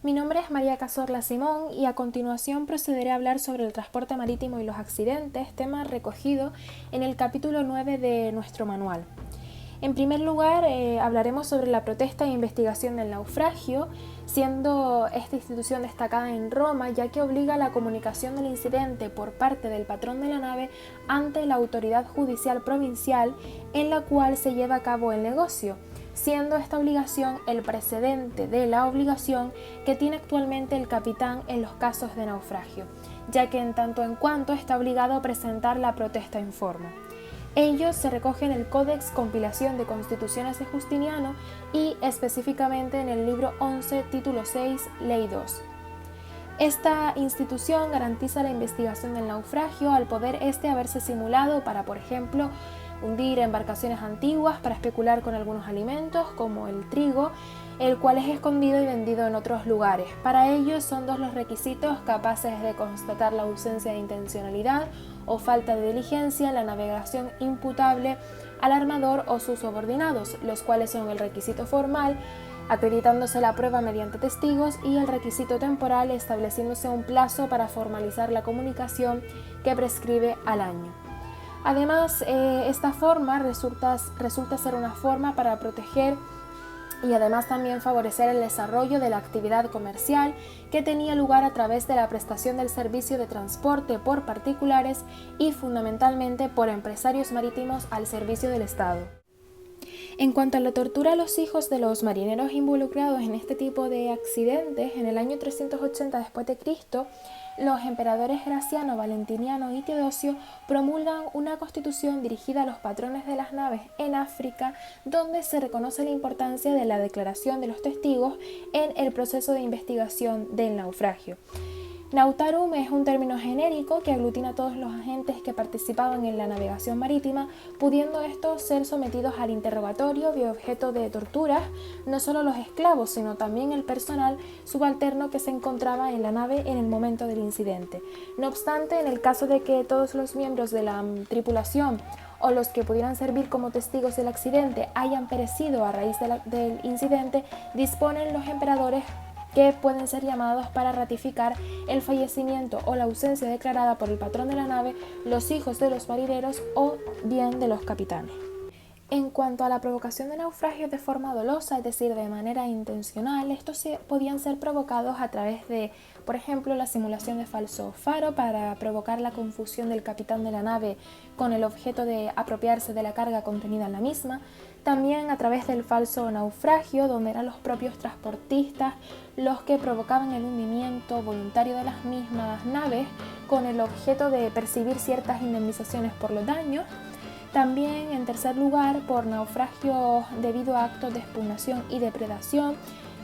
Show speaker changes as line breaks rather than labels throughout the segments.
Mi nombre es María Cazorla Simón y a continuación procederé a hablar sobre el transporte marítimo y los accidentes, tema recogido en el capítulo 9 de nuestro manual. En primer lugar, hablaremos sobre la protesta e investigación del naufragio, siendo esta institución destacada en Roma, ya que obliga a la comunicación del incidente por parte del patrón de la nave ante la autoridad judicial provincial en la cual se lleva a cabo el negocio, siendo esta obligación el precedente de la obligación que tiene actualmente el capitán en los casos de naufragio, ya que en tanto en cuanto está obligado a presentar la protesta en forma. Ello se recoge en el Codex Compilación de Constituciones de Justiniano y específicamente en el libro 11, título 6, ley 2. Esta institución garantiza la investigación del naufragio al poder haberse simulado para, por ejemplo, hundir embarcaciones antiguas para especular con algunos alimentos como el trigo, el cual es escondido y vendido en otros lugares. Para ello son dos los requisitos capaces de constatar la ausencia de intencionalidad o falta de diligencia en la navegación imputable al armador o sus subordinados, los cuales son el requisito formal, acreditándose la prueba mediante testigos, y el requisito temporal, estableciéndose un plazo para formalizar la comunicación que prescribe al año. Además, esta forma resulta ser una forma para proteger y además también favorecer el desarrollo de la actividad comercial que tenía lugar a través de la prestación del servicio de transporte por particulares y fundamentalmente por empresarios marítimos al servicio del Estado. En cuanto a la tortura a los hijos de los marineros involucrados en este tipo de accidentes, en el año 380 después de Cristo, los emperadores Graciano, Valentiniano y Teodosio promulgan una constitución dirigida a los patrones de las naves en África, donde se reconoce la importancia de la declaración de los testigos en el proceso de investigación del naufragio. Nautarum es un término genérico que aglutina a todos los agentes que participaban en la navegación marítima, pudiendo estos ser sometidos al interrogatorio y objeto de torturas, no solo los esclavos, sino también el personal subalterno que se encontraba en la nave en el momento del incidente. No obstante, en el caso de que todos los miembros de la tripulación o los que pudieran servir como testigos del accidente hayan perecido a raíz del incidente, disponen los emperadores que pueden ser llamados para ratificar el fallecimiento o la ausencia declarada por el patrón de la nave, los hijos de los marineros o bien de los capitanes. En cuanto a la provocación de naufragios de forma dolosa, es decir, de manera intencional, estos podían ser provocados a través de, por ejemplo, la simulación de falso faro para provocar la confusión del capitán de la nave con el objeto de apropiarse de la carga contenida en la misma, también a través del falso naufragio, donde eran los propios transportistas los que provocaban el hundimiento voluntario de las mismas naves con el objeto de percibir ciertas indemnizaciones por los daños. También, en tercer lugar, por naufragios debido a actos de expugnación y depredación,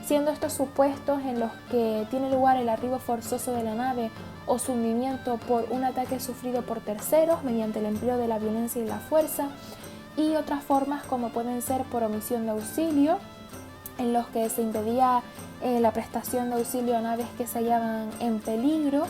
siendo estos supuestos en los que tiene lugar el arribo forzoso de la nave o su hundimiento por un ataque sufrido por terceros mediante el empleo de la violencia y la fuerza, y otras formas como pueden ser por omisión de auxilio, en los que se impedía la prestación de auxilio a naves que se hallaban en peligro,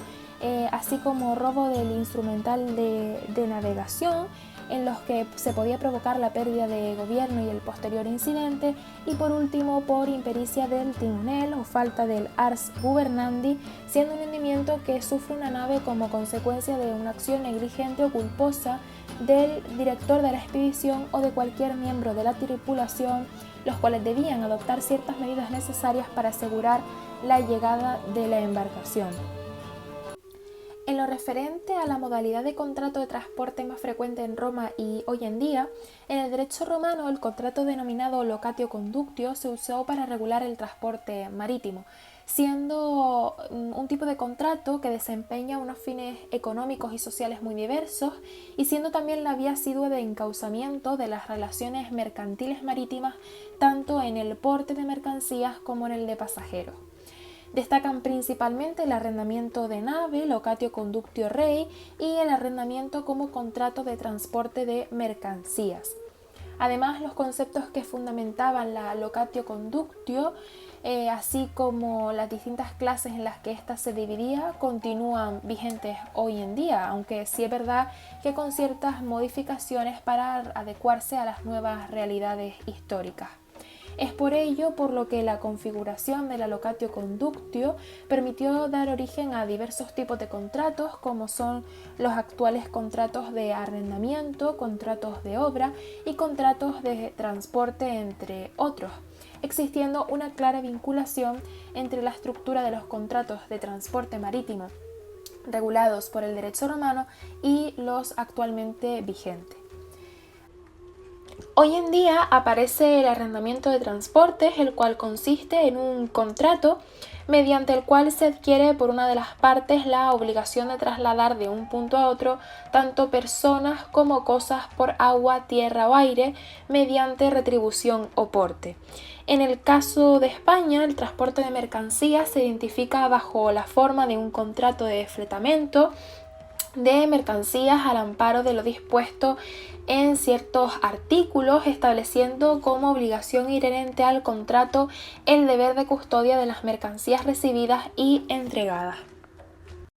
así como robo del instrumental de navegación, en los que se podía provocar la pérdida de gobierno y el posterior incidente, y por último por impericia del timonel o falta del ars governandi, siendo un hundimiento que sufre una nave como consecuencia de una acción negligente o culposa del director de la expedición o de cualquier miembro de la tripulación, los cuales debían adoptar ciertas medidas necesarias para asegurar la llegada de la embarcación. En lo referente a la modalidad de contrato de transporte más frecuente en Roma y hoy en día, en el derecho romano el contrato denominado locatio conductio se usó para regular el transporte marítimo, siendo un tipo de contrato que desempeña unos fines económicos y sociales muy diversos y siendo también la vía asidua de encauzamiento de las relaciones mercantiles marítimas tanto en el porte de mercancías como en el de pasajeros. Destacan principalmente el arrendamiento de nave, locatio conductio rei, y el arrendamiento como contrato de transporte de mercancías. Además, los conceptos que fundamentaban la locatio conductio, así como las distintas clases en las que ésta se dividía, continúan vigentes hoy en día, aunque sí es verdad que con ciertas modificaciones para adecuarse a las nuevas realidades históricas. Es por ello por lo que la configuración de la locatio conductio permitió dar origen a diversos tipos de contratos, como son los actuales contratos de arrendamiento, contratos de obra y contratos de transporte, entre otros, existiendo una clara vinculación entre la estructura de los contratos de transporte marítimo regulados por el derecho romano y los actualmente vigentes. Hoy en día aparece el arrendamiento de transportes, el cual consiste en un contrato mediante el cual se adquiere por una de las partes la obligación de trasladar de un punto a otro tanto personas como cosas por agua, tierra o aire mediante retribución o porte. En el caso de España, el transporte de mercancías se identifica bajo la forma de un contrato de fletamento de mercancías al amparo de lo dispuesto en ciertos artículos, estableciendo como obligación inherente al contrato el deber de custodia de las mercancías recibidas y entregadas.